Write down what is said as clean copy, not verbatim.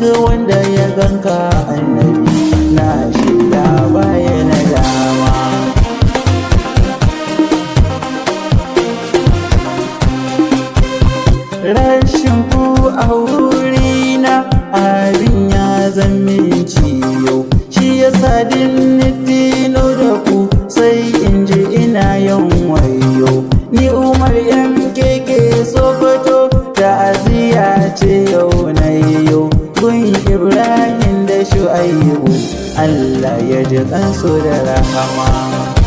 wanda ya ganka annabi na shaida baya na dama. Rashin ku a wurina abin ya zame ciyo, shi yasa dino da ku sai in ji ina yan wayo. Ni Umar MKK Sokoto ta'aziyya ce yau na yau gun Ibrahim da Shu'aibu, Allah ya ji kansu da rahama.